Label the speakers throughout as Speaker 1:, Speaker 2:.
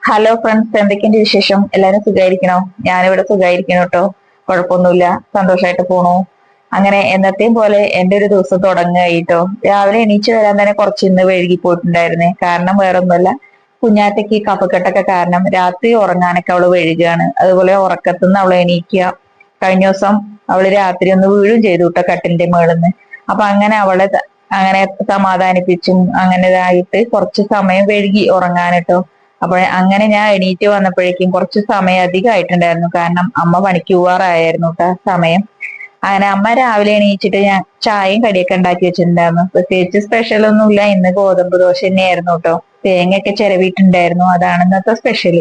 Speaker 1: Hello friends, എന്തൊക്കെയുണ്ട് വിശേഷം? എല്ലാരും സുഖമായിരിക്കണോ? ഞാനിവിടെ സുഖമായിരിക്കണം കേട്ടോ. കുഴപ്പമൊന്നുമില്ല, സന്തോഷമായിട്ട് പോണു. അങ്ങനെ എന്നത്തെയും പോലെ എന്റെ ഒരു ദിവസം തുടങ്ങുകയായിട്ടോ. രാവിലെ എണീച്ച് വരാൻ തന്നെ കുറച്ച് ഇന്ന് വൈകി പോയിട്ടുണ്ടായിരുന്നേ. കാരണം വേറെ ഒന്നുമല്ല, കുഞ്ഞാറ്റയ്ക്ക് കഫക്കെട്ടൊക്കെ കാരണം രാത്രി ഉറങ്ങാനൊക്കെ അവള് വൈകുകയാണ്. അതുപോലെ ഉറക്കത്തുനിന്ന് അവള് എണീക്കുക. കഴിഞ്ഞ ദിവസം അവള് രാത്രി ഒന്ന് വീഴും ചെയ്തു കേട്ടോ, കട്ടിലിന്റെ മേളിന്ന്. അപ്പൊ അങ്ങനെ അവളെ അങ്ങനെ സമാധാനിപ്പിച്ചും അങ്ങനെ ഇതായിട്ട് കുറച്ച് സമയം വൈകി ഉറങ്ങാനിട്ടോ. അപ്പോൾ അങ്ങനെ ഞാൻ എണീറ്റ് വന്നപ്പോഴേക്കും കുറച്ച് സമയം അധികമായിട്ടുണ്ടായിരുന്നു. കാരണം അമ്മ പണിക്ക് പോവാറായിരുന്നു കേട്ടോ സമയം. അങ്ങനെ അമ്മ രാവിലെ എണീച്ചിട്ട് ഞാൻ ചായയും കടിയൊക്കെ ഉണ്ടാക്കി വെച്ചിട്ടുണ്ടായിരുന്നു. പ്രത്യേകിച്ച് സ്പെഷ്യൽ ഒന്നുമില്ല. ഇന്ന് ഗോതമ്പ് ദോശ തന്നെയായിരുന്നു കേട്ടോ. തേങ്ങയൊക്കെ ചിരവിയിട്ടുണ്ടായിരുന്നു. അതാണ് ഇന്നത്തെ സ്പെഷ്യൽ.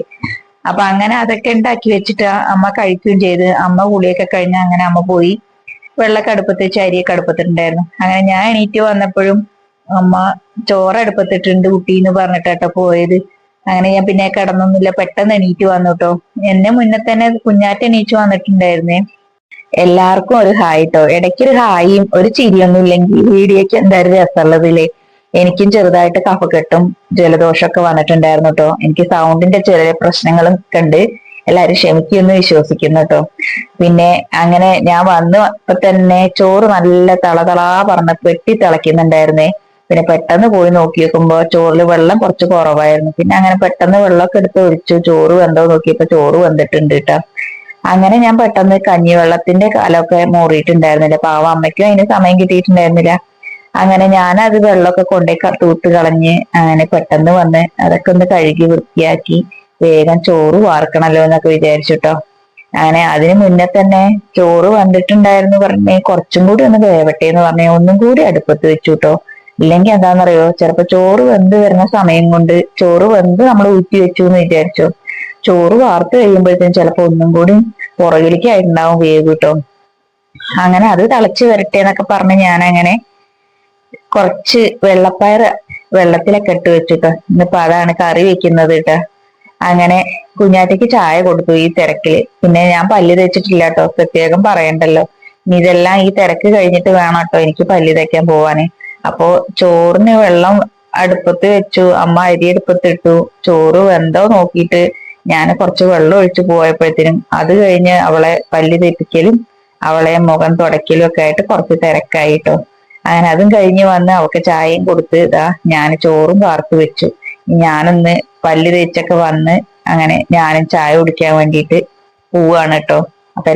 Speaker 1: അപ്പൊ അങ്ങനെ അതൊക്കെ ഉണ്ടാക്കി വെച്ചിട്ട് അമ്മ കഴിക്കുകയും ചെയ്ത്. അമ്മ കുളിയൊക്കെ കഴിഞ്ഞ് അങ്ങനെ അമ്മ പോയി. വെള്ളമൊക്കെ അടുപ്പത്ത് വെച്ച് അരിയൊക്കെ അടുപ്പത്തിട്ടുണ്ടായിരുന്നു. അങ്ങനെ ഞാൻ എണീറ്റ് വന്നപ്പോഴും അമ്മ ചോറ് അടുപ്പത്തിട്ടുണ്ട് കുട്ടി എന്ന് പറഞ്ഞിട്ടാട്ടോ പോയത്. അങ്ങനെ ഞാൻ പിന്നെ കിടന്നൊന്നുമില്ല, പെട്ടെന്ന് എണീറ്റ് വന്നു കേട്ടോ. എന്നെ മുന്നേ തന്നെ കുഞ്ഞാറ്റ എണീറ്റ് വന്നിട്ടുണ്ടായിരുന്നേ. എല്ലാവർക്കും ഒരു ഹായ് ട്ടോ. ഇടയ്ക്കൊരു ഹായും ഒരു ചിരിയൊന്നും ഇല്ലെങ്കിൽ വീഡിയോക്ക് എന്തായാലും രസമുള്ളതില്ലേ. എനിക്കും ചെറുതായിട്ട് കഫക്കെട്ടും ജലദോഷമൊക്കെ വന്നിട്ടുണ്ടായിരുന്നു കേട്ടോ. എനിക്ക് സൗണ്ടിന്റെ ചെറിയ പ്രശ്നങ്ങളും ഒക്കെ ഉണ്ട്. എല്ലാരും ക്ഷമിക്കുമെന്ന് വിശ്വസിക്കുന്നു കേട്ടോ. പിന്നെ അങ്ങനെ ഞാൻ വന്നപ്പോ തന്നെ ചോറ് നല്ല തളതളാ പറഞ്ഞ പെട്ടി തിളയ്ക്കുന്നുണ്ടായിരുന്നേ. പിന്നെ പെട്ടെന്ന് പോയി നോക്കി നോക്കുമ്പോ ചോറിൽ വെള്ളം കുറച്ച് കുറവായിരുന്നു. പിന്നെ അങ്ങനെ പെട്ടെന്ന് വെള്ളമൊക്കെ എടുത്ത് ഒഴിച്ചു. ചോറ് വെന്തോ നോക്കിയപ്പോ ചോറ് വെന്തിട്ടുണ്ട് കേട്ടോ. അങ്ങനെ ഞാൻ പെട്ടെന്ന് കഞ്ഞിവെള്ളത്തിന്റെ കാലമൊക്കെ മൂറിയിട്ടുണ്ടായിരുന്നില്ല. പാവം അമ്മയ്ക്കും അതിന് സമയം കിട്ടിയിട്ടുണ്ടായിരുന്നില്ല. അങ്ങനെ ഞാൻ അത് വെള്ളമൊക്കെ കൊണ്ടേ തൂത്ത് കളഞ്ഞ് അങ്ങനെ പെട്ടെന്ന് വന്ന് അതൊക്കെ ഒന്ന് കഴുകി വൃത്തിയാക്കി വേഗം ചോറ് വാർക്കണല്ലോ എന്നൊക്കെ വിചാരിച്ചിട്ടോ. അങ്ങനെ അതിന് മുന്നേ തന്നെ ചോറ് വന്നിട്ടുണ്ടായിരുന്നു പറഞ്ഞേ കുറച്ചും കൂടി ഒന്ന് വേവട്ടെ എന്ന് പറഞ്ഞേ ഒന്നും കൂടി അടുപ്പത്ത് വെച്ചു കേട്ടോ. ഇല്ലെങ്കിൽ എന്താണെന്നറിയോ, ചിലപ്പോ ചോറ് വെന്ത് വരുന്ന സമയം കൊണ്ട് ചോറ് വെന്ത് നമ്മൾ ഊറ്റി വെച്ചു എന്ന് വിചാരിച്ചോ, ചോറ് വാർത്ത് കഴിയുമ്പോഴത്തേക്കും ചിലപ്പോ ഒന്നും കൂടി പുറകിലേക്ക് ആയിട്ടുണ്ടാവും വേവ് കേട്ടോ. അങ്ങനെ അത് തിളച്ച് വരട്ടെ എന്നൊക്കെ പറഞ്ഞ് ഞാൻ അങ്ങനെ കുറച്ച് വെള്ളപ്പയർ വെള്ളത്തിലൊക്കെ ഇട്ട് വെച്ചിട്ടോ. ഇന്നിപ്പോ അതാണ് കറി വെക്കുന്നത് കേട്ടോ. അങ്ങനെ കുഞ്ഞാറ്റയ്ക്ക് ചായ കൊടുത്തു ഈ തിരക്കില്. പിന്നെ ഞാൻ പല്ല് തേച്ചിട്ടില്ല കേട്ടോ, പ്രത്യേകം പറയണ്ടല്ലോ. ഇനി ഇതെല്ലാം ഈ തിരക്ക് കഴിഞ്ഞിട്ട് വേണം കേട്ടോ എനിക്ക് പല്ല് തേക്കാൻ പോവാന്. അപ്പോ ചോറിന് വെള്ളം അടുപ്പത്ത് വെച്ചു. അമ്മ അരി അടുപ്പത്തിട്ടു. ചോറ് വെന്തോ നോക്കിയിട്ട് ഞാൻ കുറച്ച് വെള്ളം ഒഴിച്ചു പോയപ്പോഴത്തേനും അത് കഴിഞ്ഞ് അവളെ പല്ല് തേപ്പിക്കലും അവളെ മുഖം തുടയ്ക്കലും ഒക്കെ ആയിട്ട് കുറച്ച് തിരക്കായിട്ടോ. അങ്ങനെ അതും കഴിഞ്ഞ് വന്ന് അവൾക്ക് ചായയും കൊടുത്ത് ഇതാ ഞാൻ ചോറും വാർത്ത് വെച്ചു. ഞാനൊന്ന് പല്ല് തേച്ചൊക്കെ വന്ന് അങ്ങനെ ഞാനും ചായ കുടിക്കാൻ വേണ്ടിയിട്ട് പോവാണ് കേട്ടോ. അപ്പൊ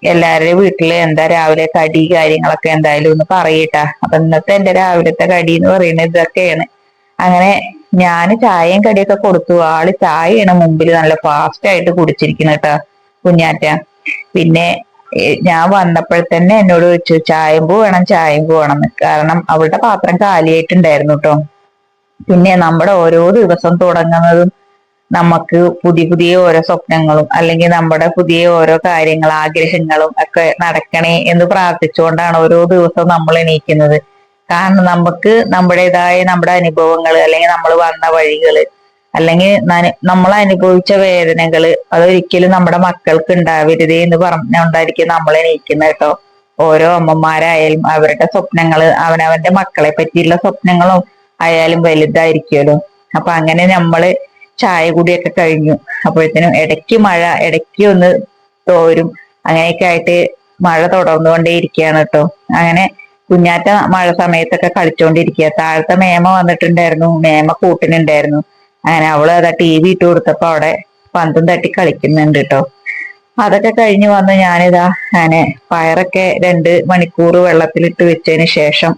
Speaker 1: എല്ലാവരുടെയും വീട്ടില് എന്താ രാവിലെ കടി കാര്യങ്ങളൊക്കെ എന്തായാലും ഒന്ന് പറയട്ടാ. അപ്പൊ ഇന്നത്തെ എന്റെ രാവിലത്തെ കടി എന്ന് പറയുന്നത് ഇതൊക്കെയാണ്. അങ്ങനെ ഞാൻ ചായയും കടിയൊക്കെ കൊടുത്തു. ആള് ചായയാണ് മുമ്പിൽ നല്ല ഫാസ്റ്റ് ആയിട്ട് കുടിച്ചിരിക്കുന്ന കേട്ടാ കുഞ്ഞാറ്റ. പിന്നെ ഞാൻ വന്നപ്പോൾ തന്നെ എന്നോട് ചോദിച്ചു ചായമ്പൂ വേണം ചായമ്പൂ വേണം എന്ന്. കാരണം അവളുടെ പാത്രം കാലിയായിട്ടുണ്ടായിരുന്നു കേട്ടോ. പിന്നെ നമ്മുടെ ഓരോ ദിവസം തുടങ്ങുന്നതും നമുക്ക് പുതിയ പുതിയ ഓരോ സ്വപ്നങ്ങളും അല്ലെങ്കിൽ നമ്മുടെ പുതിയ ഓരോ കാര്യങ്ങൾ ആഗ്രഹങ്ങളും ഒക്കെ നടക്കണേ എന്ന് പ്രാർത്ഥിച്ചുകൊണ്ടാണ് ഓരോ ദിവസവും നമ്മൾ എണീക്കുന്നത്. കാരണം നമുക്ക് നമ്മുടേതായ നമ്മുടെ അനുഭവങ്ങൾ അല്ലെങ്കിൽ നമ്മൾ വന്ന വഴികള് അല്ലെങ്കിൽ നമ്മൾ അനുഭവിച്ച വേദനകള് അതൊരിക്കലും നമ്മുടെ മക്കൾക്ക് ഉണ്ടാവരുതേ എന്ന് പറഞ്ഞുകൊണ്ടായിരിക്കും നമ്മൾ എണീക്കുന്നത് കേട്ടോ. ഓരോ അമ്മമാരായാലും അവരുടെ സ്വപ്നങ്ങള് അവനവന്റെ മക്കളെ പറ്റിയുള്ള സ്വപ്നങ്ങളും ആയാലും വലുതായിരിക്കുമല്ലോ. അപ്പൊ അങ്ങനെ നമ്മള് ചായ കൂടിയൊക്കെ കഴിഞ്ഞു. അപ്പോഴത്തേനും ഇടയ്ക്ക് മഴ, ഇടയ്ക്ക് ഒന്ന് തോരും. അങ്ങനെയൊക്കെ ആയിട്ട് മഴ തുടർന്നുകൊണ്ടേ ഇരിക്കുകയാണ് കേട്ടോ. അങ്ങനെ കുഞ്ഞാറ്റ മഴ സമയത്തൊക്കെ കളിച്ചോണ്ടിരിക്കുക. താഴത്തെ മേമ വന്നിട്ടുണ്ടായിരുന്നു, മേമ കൂട്ടിനുണ്ടായിരുന്നു. അങ്ങനെ അവള് അതാ TV ഇട്ട് കൊടുത്തപ്പോ അവിടെ പന്തും തട്ടി കളിക്കുന്നുണ്ട് കേട്ടോ. അതൊക്കെ കഴിഞ്ഞ് വന്ന് ഞാനിതാ അങ്ങനെ പയറൊക്കെ 2 മണിക്കൂർ വെള്ളത്തിലിട്ട് വെച്ചതിന് ശേഷം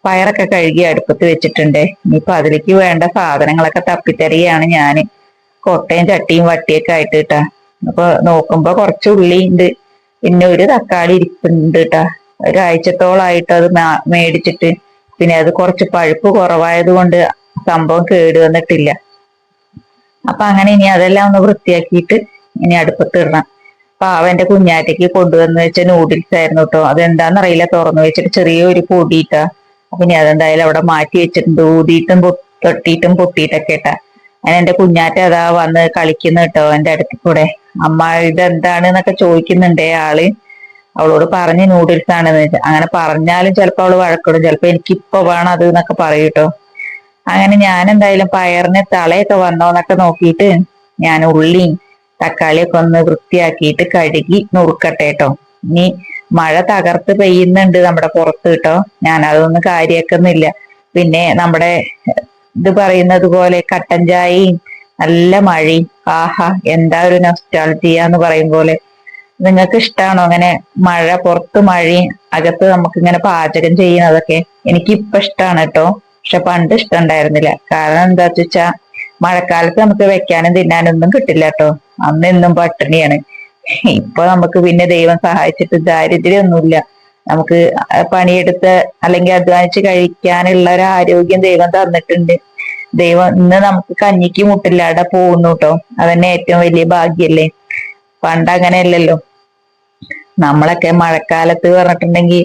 Speaker 1: പയറൊക്കെ കഴുകി അടുപ്പത്ത് വെച്ചിട്ടുണ്ട്. ഇനിയിപ്പൊ അതിലേക്ക് വേണ്ട സാധനങ്ങളൊക്കെ തപ്പിത്തരികയാണ് ഞാന്. കൊട്ടയും ചട്ടിയും വട്ടിയൊക്കെ ആയിട്ട് കേട്ടാ. അപ്പൊ നോക്കുമ്പോ കുറച്ച് ഉള്ളി ഉണ്ട്, പിന്നെ ഒരു തക്കാളി ഇരിക്കുന്നുണ്ട് കേട്ടാ. ഒരാഴ്ചത്തോളായിട്ട് അത് മേടിച്ചിട്ട് പിന്നെ അത് കുറച്ച് പഴുപ്പ് കുറവായത് കൊണ്ട് സംഭവം കേട് വന്നിട്ടില്ല. അപ്പൊ അങ്ങനെ ഇനി അതെല്ലാം ഒന്ന് വൃത്തിയാക്കിയിട്ട് ഇനി അടുപ്പത്ത് ഇടണം. പാവന്റെ കുഞ്ഞാറ്റയ്ക്ക് കൊണ്ടുവന്ന് വെച്ച നൂഡിൽസ് ആയിരുന്നു കേട്ടോ. അതെന്താന്നറിയില്ല, തുറന്നു വെച്ചിട്ട് ചെറിയൊരു പൊടിയിട്ടാ. അപ്പൊ ഇനി അതെന്തായാലും അവിടെ മാറ്റി വെച്ചിട്ടുണ്ട്. ഊതിയിട്ടും തൊട്ടിയിട്ടും പൊട്ടിയിട്ടൊക്കെ ഇട്ടാ. അങ്ങനെ എന്റെ കുഞ്ഞാറ്റ അതാ വന്ന് കളിക്കുന്ന കേട്ടോ എന്റെ അടുത്ത് കൂടെ. അമ്മ ഇതെന്താണ് എന്നൊക്കെ ചോദിക്കുന്നുണ്ടേ ആള്. അവളോട് പറഞ്ഞ് നൂഡിൽസ് ആണെന്ന് വെച്ചാൽ അങ്ങനെ പറഞ്ഞാലും ചിലപ്പോ അവള് വഴക്കിടും. ചിലപ്പോ എനിക്കിപ്പോ വേണം അത് എന്നൊക്കെ പറയും കേട്ടോ. അങ്ങനെ ഞാൻ എന്തായാലും പയറിന് തളയൊക്കെ വന്നോന്നൊക്കെ നോക്കിയിട്ട് ഞാൻ ഉള്ളിയും തക്കാളിയൊക്കെ ഒന്ന് വൃത്തിയാക്കിയിട്ട് കഴുകി നുറുക്കട്ടെ കേട്ടോ. ഇനി മഴ തകർത്ത് പെയ്യുന്നുണ്ട് നമ്മുടെ പുറത്ത് കേട്ടോ. ഞാൻ അതൊന്നും കാര്യാക്കുന്നില്ല. പിന്നെ നമ്മുടെ ഇത് പറയുന്നത് പോലെ കട്ടൻ ചായയും നല്ല മഴയും, ആഹാ എന്താ ഒരു നൊസ്റ്റാൾജിയ എന്ന് പറയും പോലെ. നിങ്ങൾക്ക് ഇഷ്ടമാണോ അങ്ങനെ മഴ, പുറത്ത് മഴയും അകത്ത് നമുക്ക് ഇങ്ങനെ പാചകം ചെയ്യുന്നതൊക്കെ? എനിക്കിപ്പൊ ഇഷ്ടമാണ് കേട്ടോ. പക്ഷെ പണ്ട് ഇഷ്ടമുണ്ടായിരുന്നില്ല. കാരണം എന്താ വെച്ചാ മഴക്കാലത്ത് നമുക്ക് വെക്കാനും തിന്നാനും ഒന്നും കിട്ടില്ല കേട്ടോ. അന്ന് എന്നും പട്ടിണിയാണ്. ഇപ്പൊ നമുക്ക് പിന്നെ ദൈവം സഹായിച്ചിട്ട് ദാരിദ്ര്യമൊന്നുമില്ല. നമുക്ക് പണിയെടുത്ത് അല്ലെങ്കിൽ അധ്വാനിച്ച് കഴിക്കാനുള്ള ഒരു ആരോഗ്യം ദൈവം തന്നിട്ടുണ്ട്. ദൈവം ഇന്ന് നമുക്ക് കഞ്ഞിക്ക് മുട്ടില്ലാതെ പോകുന്നു കേട്ടോ. അതന്നെ ഏറ്റവും വലിയ ഭാഗ്യല്ലേ. പണ്ട് അങ്ങനെയല്ലല്ലോ. നമ്മളൊക്കെ മഴക്കാലത്ത് പറഞ്ഞിട്ടുണ്ടെങ്കിൽ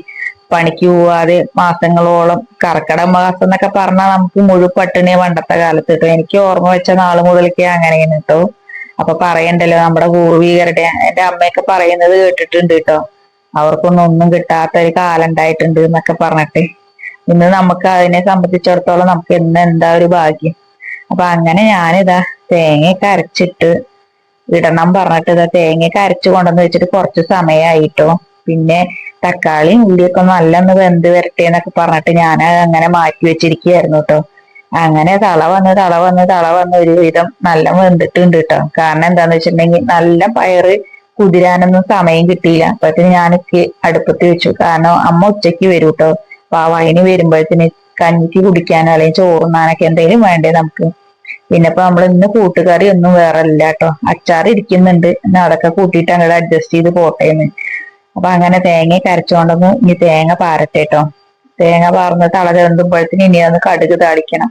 Speaker 1: പണിക്ക് പോവാതെ മാസങ്ങളോളം, കർക്കിടക മാസം എന്നൊക്കെ പറഞ്ഞാൽ നമുക്ക് മുഴു പട്ടിണിയ പണ്ടത്തെ കാലത്ത് കേട്ടോ. എനിക്ക് ഓർമ്മ വെച്ച നാള് മുതലൊക്കെ അങ്ങനെയാണ് കേട്ടോ. അപ്പൊ പറയണ്ടല്ലോ, നമ്മുടെ പൂർവികരുടെ, എന്റെ അമ്മയൊക്കെ പറയുന്നത് കേട്ടിട്ടുണ്ട് കേട്ടോ. അവർക്കൊന്നും ഒന്നും കിട്ടാത്ത ഒരു കാലം ഉണ്ടായിട്ടുണ്ട് എന്നൊക്കെ പറഞ്ഞിട്ട്. ഇന്ന് നമുക്ക് അതിനെ സംബന്ധിച്ചിടത്തോളം നമുക്ക് ഇന്ന് എന്താ ഒരു ഭാഗ്യം. അപ്പൊ അങ്ങനെ ഞാനിതാ തേങ്ങയൊക്കെ അരച്ചിട്ട് ഇടണം പറഞ്ഞിട്ട് ഇതാ തേങ്ങയൊക്കെ അരച്ചു കൊണ്ടുവന്ന് വെച്ചിട്ട് കുറച്ച് സമയമായിട്ടോ. പിന്നെ തക്കാളിയും ഉള്ളിയൊക്കെ നല്ലൊന്ന് വെന്ത് വരട്ടെ എന്നൊക്കെ പറഞ്ഞിട്ട് ഞാൻ അങ്ങനെ മാറ്റി വെച്ചിരിക്കുകയായിരുന്നു കേട്ടോ. അങ്ങനെ തള വന്ന് ഒരുവിധം നല്ല വെന്തിട്ടുണ്ട് കേട്ടോ. കാരണം എന്താന്ന് വെച്ചിട്ടുണ്ടെങ്കിൽ നല്ല പയറ് കുതിരാനൊന്നും സമയം കിട്ടിയില്ല. അപ്പഴത്തേന് ഞാൻ അടുപ്പത്ത് വെച്ചു. കാരണം അമ്മ ഉച്ചയ്ക്ക് വരും കേട്ടോ. അപ്പൊ ആ വൈന് വരുമ്പോഴത്തേന് കഞ്ഞിക്ക് കുടിക്കാനോ അല്ലെങ്കിൽ ചോറുണ്ണാനൊക്കെ എന്തെങ്കിലും വേണ്ടേ നമുക്ക്. പിന്നെ ഇപ്പൊ നമ്മൾ ഇന്ന് കൂട്ടുകറി ഒന്നും വേറെ ഇല്ല കേട്ടോ. അച്ചാർ ഇരിക്കുന്നുണ്ട്. എന്നാ അതൊക്കെ കൂട്ടിയിട്ട് അങ്ങോട്ട് അഡ്ജസ്റ്റ് ചെയ്ത് പോട്ടേന്ന്. അപ്പൊ അങ്ങനെ തേങ്ങ കരച്ചുകൊണ്ടൊന്ന് ഇനി തേങ്ങ പാരട്ടെ കേട്ടോ. തേങ്ങ പാർന്ന് തള ചെന്തുമ്പോഴത്തേന് ഇനി ഒന്ന് കടുക് താളിക്കണം.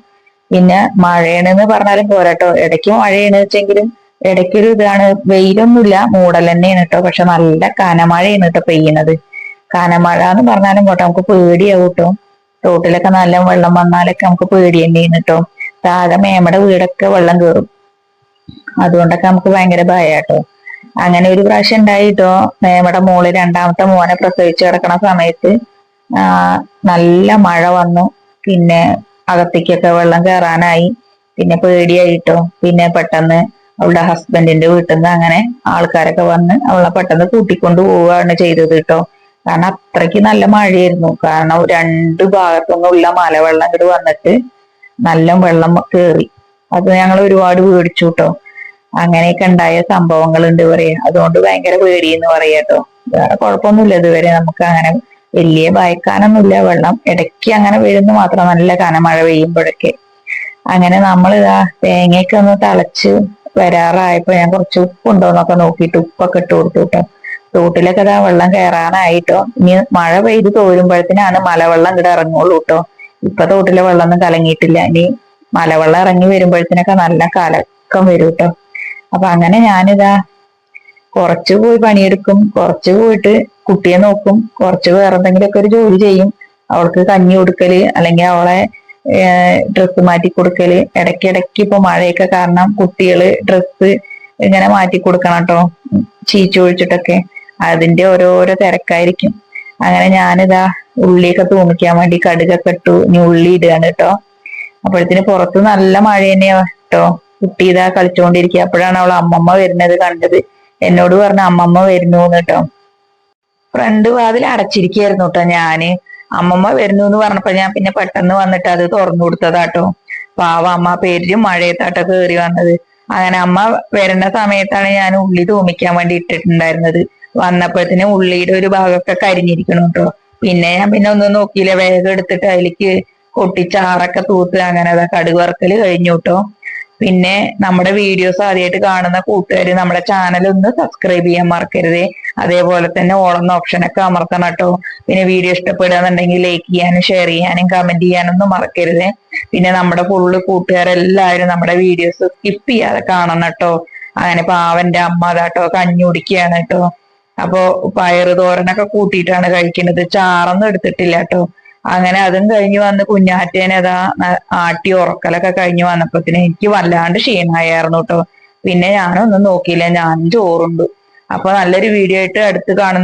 Speaker 1: പിന്നെ മഴയാണെന്ന് പറഞ്ഞാലും പോരാട്ടോ. ഇടയ്ക്ക് മഴയാണ് വെച്ചെങ്കിലും ഇടയ്ക്കൊരു ഇതാണ്. വെയിലൊന്നുമില്ല, മൂടൽ തന്നെയാണ് കേട്ടോ. പക്ഷെ നല്ല കനമഴയാണ് കേട്ടോ പെയ്യുന്നത്. കനമഴ എന്ന് പറഞ്ഞാലും പോട്ടെ, നമുക്ക് പേടിയാവും കേട്ടോ. തോട്ടിലൊക്കെ നല്ല വെള്ളം വന്നാലൊക്കെ നമുക്ക് പേടി തന്നെയാണ് കേട്ടോ. താഴെ മേമ്മയുടെ വീടൊക്കെ വെള്ളം കയറും. അതുകൊണ്ടൊക്കെ നമുക്ക് ഭയങ്കര ഭയാട്ടോ. അങ്ങനെ ഒരു പ്രാവശ്യം ഉണ്ടായിട്ടോ. മേമ്മയുടെ മോള് രണ്ടാമത്തെ മോനെ പ്രസവിച്ച് കിടക്കണ സമയത്ത് നല്ല മഴ വന്നു. പിന്നെ അകത്തേക്കൊക്കെ വെള്ളം കയറാനായി. പിന്നെ പേടിയായിട്ടോ. പിന്നെ പെട്ടെന്ന് അവളുടെ ഹസ്ബൻഡിന്റെ വീട്ടിൽ നിന്ന് അങ്ങനെ ആൾക്കാരൊക്കെ വന്ന് അവളെ പെട്ടെന്ന് കൂട്ടിക്കൊണ്ട് പോവുകയാണ് ചെയ്തത് കേട്ടോ. കാരണം അത്രയ്ക്ക് നല്ല മഴയായിരുന്നു. കാരണം രണ്ടു ഭാഗത്തുനിന്നുള്ള മലവെള്ളം ഇങ്ങോട്ട് വന്നിട്ട് നല്ല വെള്ളം കയറി. അത് ഞങ്ങൾ ഒരുപാട് പേടിച്ചു കേട്ടോ. അങ്ങനെയൊക്കെ ഉണ്ടായ സംഭവങ്ങളുണ്ട് പറയാ. അതുകൊണ്ട് ഭയങ്കര പേടിയെന്ന് പറയാട്ടോ. വേറെ കുഴപ്പമൊന്നുമില്ല ഇതുവരെ. നമുക്ക് അങ്ങനെ വലിയ ഭയക്കാനൊന്നുമില്ല. വെള്ളം ഇടയ്ക്ക് അങ്ങനെ വീഴുന്നു മാത്രം, നല്ല കനമഴ പെയ്യുമ്പോഴൊക്കെ. അങ്ങനെ നമ്മൾ ഇതാ തേങ്ങയൊക്കെ ഒന്ന് തിളച്ച് വരാറായപ്പോ ഞാൻ കുറച്ച് ഉപ്പുണ്ടോന്നൊക്കെ നോക്കിയിട്ട് ഉപ്പൊക്കെ ഇട്ട് കൊടുത്തു കേട്ടോ. തോട്ടിലൊക്കെ ഇതാ വെള്ളം കയറാനായിട്ടോ. ഇനി മഴ പെയ്ത് തോരുമ്പോഴത്തേനാണ് മലവെള്ളം ഇങ്ങോട്ട് ഇറങ്ങുള്ളൂ കേട്ടോ. ഇപ്പൊ തോട്ടിലെ വെള്ളമൊന്നും കലങ്ങിയിട്ടില്ല. ഇനി മലവെള്ളം ഇറങ്ങി വരുമ്പോഴത്തേനൊക്കെ നല്ല കലക്കം വരും കേട്ടോ. അപ്പൊ അങ്ങനെ ഞാനിതാ കുറച്ച് പോയി പണിയെടുക്കും, കുറച്ച് പോയിട്ട് കുട്ടിയെ നോക്കും, കുറച്ച് വേറെ എന്തെങ്കിലുമൊക്കെ ഒരു ജോലി ചെയ്യും. അവൾക്ക് കഞ്ഞി കൊടുക്കല് അല്ലെങ്കിൽ അവളെ ഡ്രസ്സ് മാറ്റി കൊടുക്കല്. ഇടയ്ക്കിടയ്ക്ക് ഇപ്പൊ മഴയൊക്കെ കാരണം കുട്ടികള് ഡ്രസ്സ് ഇങ്ങനെ മാറ്റി കൊടുക്കണം കേട്ടോ. ചീച്ചൊഴിച്ചിട്ടൊക്കെ അതിന്റെ ഓരോരോ തിരക്കായിരിക്കും. അങ്ങനെ ഞാനിതാ ഉള്ളിയൊക്കെ തൂമിക്കാൻ വേണ്ടി കടുകൊക്കെ ഇട്ടു. ഇനി ഉള്ളി ഇടുകയാണ് കേട്ടോ. അപ്പോഴത്തേന് പുറത്ത് നല്ല മഴ തന്നെയാ കേട്ടോ. കുട്ടി ഇതാ കളിച്ചുകൊണ്ടിരിക്കുക. അപ്പോഴാണ് അവൾ അമ്മമ്മ വരുന്നത് കണ്ടത്. എന്നോട് പറഞ്ഞ അമ്മമ്മ വരുന്നു കേട്ടോ. ഫ്രണ്ട് വാതിൽ അടച്ചിരിക്കുകയായിരുന്നു കേട്ടോ. ഞാന് അമ്മമ്മ വരുന്നു എന്ന് പറഞ്ഞപ്പോ ഞാൻ പിന്നെ പെട്ടെന്ന് വന്നിട്ട് അത് തുറന്നു കൊടുത്തതാട്ടോ. പാവ അമ്മ പേരും മഴയത്താട്ടോ കയറി വന്നത്. അങ്ങനെ അമ്മ വരുന്ന സമയത്താണ് ഞാൻ ഉള്ളി തൂമിക്കാൻ വേണ്ടി ഇട്ടിട്ടുണ്ടായിരുന്നത്. വന്നപ്പോഴത്തേനും ഉള്ളിയുടെ ഒരു ഭാഗമൊക്കെ കരിഞ്ഞിരിക്കണം കേട്ടോ. പിന്നെ ഞാൻ പിന്നെ ഒന്നും നോക്കിയില്ല. വേഗം എടുത്തിട്ട് അതിലേക്ക് കൊട്ടിച്ചാറൊക്കെ തൂത്ത് അങ്ങനെ കടുക് വറുക്കല് കഴിഞ്ഞു കേട്ടോ. പിന്നെ നമ്മുടെ വീഡിയോസ് ആദ്യമായിട്ട് കാണുന്ന കൂട്ടുകാർ നമ്മുടെ ചാനൽ ഒന്ന് സബ്സ്ക്രൈബ് ചെയ്യാൻ മറക്കരുതേ. അതേപോലെ തന്നെ ഓളുന്ന ഓപ്ഷനൊക്കെ അമർത്തണം കേട്ടോ. പിന്നെ വീഡിയോ ഇഷ്ടപ്പെടുകയാണെന്നുണ്ടെങ്കിൽ ലൈക്ക് ചെയ്യാനും ഷെയർ ചെയ്യാനും കമന്റ് ചെയ്യാനൊന്നും മറക്കരുതേ. പിന്നെ നമ്മുടെ ഫുള്ള് കൂട്ടുകാരെല്ലാവരും നമ്മുടെ വീഡിയോസ് സ്കിപ്പ് ചെയ്യാതെ കാണണം കേട്ടോ. അങ്ങനെ പാവന്റെ അമ്മ അതാട്ടോ കഞ്ഞി കുടിക്കുകയാണ് കേട്ടോ. അപ്പൊ പയറ് തോരനൊക്കെ കൂട്ടിയിട്ടാണ് കഴിക്കുന്നത്. ചാറൊന്നും എടുത്തിട്ടില്ല കേട്ടോ. അങ്ങനെ അതും കഴിഞ്ഞ് വന്ന് കുഞ്ഞാറ്റേനെ അതാ ആട്ടി ഉറക്കലൊക്കെ കഴിഞ്ഞ് വന്നപ്പോത്തിന് എനിക്ക് വല്ലാണ്ട് ക്ഷീണമായിരുന്നു കേട്ടോ. പിന്നെ ഞാനൊന്നും നോക്കിയില്ല. ഞാൻ ചോറുണ്ടു. അപ്പൊ നല്ലൊരു വീഡിയോ ആയിട്ട് അടുത്ത് കാണുന്ന